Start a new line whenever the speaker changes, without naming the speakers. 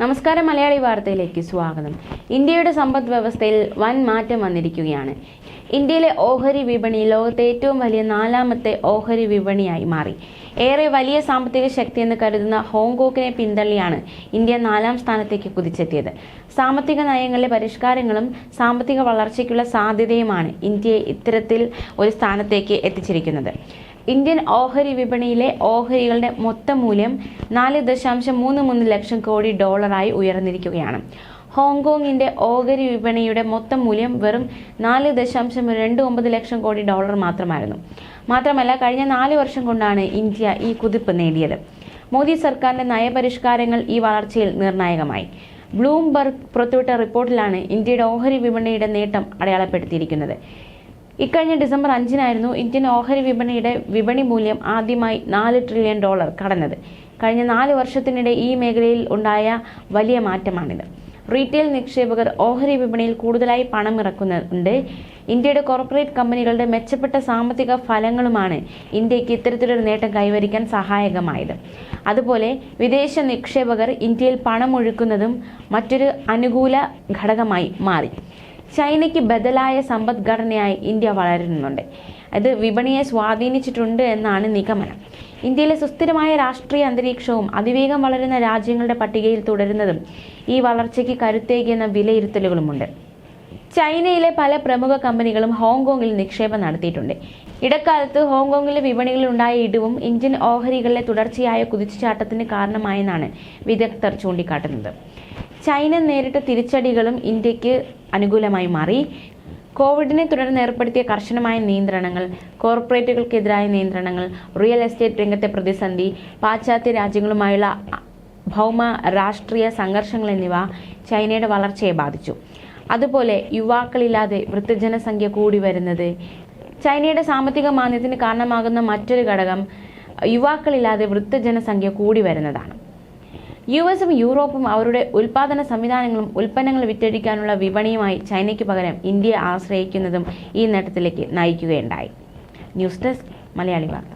നമസ്കാരം, മലയാളി വാർത്തയിലേക്ക് സ്വാഗതം. ഇന്ത്യയുടെ സമ്പദ് വ്യവസ്ഥയിൽ വൻ മാറ്റം വന്നിരിക്കുകയാണ്. ഇന്ത്യയിലെ ഓഹരി വിപണി ലോകത്തെ ഏറ്റവും വലിയ 4ാമത്തെ ഓഹരി വിപണിയായി മാറി. ഏറെ വലിയ സാമ്പത്തിക ശക്തിയെന്ന് കരുതുന്ന ഹോങ്കോങ്ങിനെ പിന്തള്ളിയാണ് ഇന്ത്യ 4ാം സ്ഥാനത്തേക്ക് കുതിച്ചെത്തിയത്. സാമ്പത്തിക നയങ്ങളിലെ പരിഷ്കാരങ്ങളും സാമ്പത്തിക വളർച്ചയ്ക്കുള്ള സാധ്യതയുമാണ് ഇന്ത്യയെ ഇത്തരത്തിൽ ഒരു സ്ഥാനത്തേക്ക് എത്തിച്ചിരിക്കുന്നത്. ഇന്ത്യൻ ഓഹരി വിപണിയിലെ ഓഹരികളുടെ മൊത്തം മൂല്യം $4.33 ലക്ഷം കോടി ഉയർന്നിരിക്കുകയാണ്. ഹോങ്കോങ്ങിന്റെ ഓഹരി വിപണിയുടെ മൊത്തം മൂല്യം വെറും $4.29 ലക്ഷം കോടി മാത്രമായിരുന്നു. മാത്രമല്ല, കഴിഞ്ഞ 4 വർഷം കൊണ്ടാണ് ഇന്ത്യ ഈ കുതിപ്പ് നേടിയത്. മോദി സർക്കാരിന്റെ നയപരിഷ്കാരങ്ങൾ ഈ വളർച്ചയിൽ നിർണായകമായി. ബ്ലൂംബർഗ് പുറത്തുവിട്ട റിപ്പോർട്ടിലാണ് ഇന്ത്യയുടെ ഓഹരി വിപണിയുടെ നേട്ടം അടയാളപ്പെടുത്തിയിരിക്കുന്നത്. ഇക്കഴിഞ്ഞ ഡിസംബർ 5-നായിരുന്നു ഇന്ത്യൻ ഓഹരി വിപണിയുടെ വിപണി മൂല്യം ആദ്യമായി $4 ട്രില്യൺ കടന്നത്. കഴിഞ്ഞ 4 വർഷത്തിനിടെ ഈ മേഖലയിൽ ഉണ്ടായ വലിയ മാറ്റമാണിത്. റീറ്റെയിൽ നിക്ഷേപകർ ഓഹരി വിപണിയിൽ കൂടുതലായി പണം ഇറക്കുന്നുണ്ട്. ഇന്ത്യയുടെ കോർപ്പറേറ്റ് കമ്പനികളുടെ മെച്ചപ്പെട്ട സാമ്പത്തിക ഫലങ്ങളുമാണ് ഇന്ത്യക്ക് ഇത്തരത്തിലൊരു നേട്ടം കൈവരിക്കാൻ സഹായകമായത്. അതുപോലെ വിദേശ നിക്ഷേപകർ ഇന്ത്യയിൽ പണം ഒഴുക്കുന്നതും മറ്റൊരു അനുകൂല ഘടകമായി മാറി. ചൈനയ്ക്ക് ബദലായ സമ്പദ്ഘടനയായി ഇന്ത്യ വളരുന്നുണ്ട്. ഇത് വിപണിയെ സ്വാധീനിച്ചിട്ടുണ്ട് എന്നാണ് നിഗമനം. ഇന്ത്യയിലെ സുസ്ഥിരമായ രാഷ്ട്രീയ അന്തരീക്ഷവും അതിവേഗം വളരുന്ന രാജ്യങ്ങളുടെ പട്ടികയിൽ തുടരുന്നതും ഈ വളർച്ചയ്ക്ക് കരുത്തേകിയെന്ന വിലയിരുത്തലുകളുമുണ്ട്. ചൈനയിലെ പല പ്രമുഖ കമ്പനികളും ഹോങ്കോങ്ങിൽ നിക്ഷേപം നടത്തിയിട്ടുണ്ട്. ഇടക്കാലത്ത് ഹോങ്കോങ്ങിലെ വിപണികളിൽ ഉണ്ടായ ഇടിവും ഇന്ത്യൻ ഓഹരികളിലെ തുടർച്ചയായ കുതിച്ചുചാട്ടത്തിന് കാരണമായെന്നാണ് വിദഗ്ധർ ചൂണ്ടിക്കാട്ടുന്നത്. ചൈന നേരിട്ട തിരിച്ചടികളും ഇന്ത്യക്ക് അനുകൂലമായി മാറി. കോവിഡിനെ തുടർന്ന് ഏർപ്പെടുത്തിയ കർശനമായ നിയന്ത്രണങ്ങൾ, കോർപ്പറേറ്റുകൾക്കെതിരായ നിയന്ത്രണങ്ങൾ, റിയൽ എസ്റ്റേറ്റ് രംഗത്തെ പ്രതിസന്ധി, പാശ്ചാത്യ രാജ്യങ്ങളുമായുള്ള ഭൗമ രാഷ്ട്രീയ സംഘർഷങ്ങൾ എന്നിവ ചൈനയുടെ വളർച്ചയെ ബാധിച്ചു. അതുപോലെ യുവാക്കളില്ലാതെ വൃദ്ധജനസംഖ്യ കൂടി വരുന്നത് ചൈനയുടെ സാമ്പത്തിക മാന്ദ്യത്തിന് കാരണമാകുന്ന മറ്റൊരു ഘടകം യുവാക്കളില്ലാതെ വൃദ്ധജനസംഖ്യ കൂടി വരുന്നതാണ്. US-ഉം യൂറോപ്പും അവരുടെ ഉൽപാദന സംവിധാനങ്ങളും ഉൽപ്പന്നങ്ങൾ വിറ്റഴിക്കാനുള്ള വിപണിയുമായി ചൈനയ്ക്ക് പകരം ഇന്ത്യയെ ആശ്രയിക്കുന്നതും ഈ നേട്ടത്തിലേക്ക് നയിക്കുകയുണ്ടായി. ന്യൂസ് ഡെസ്ക്, മലയാളി വാർത്ത.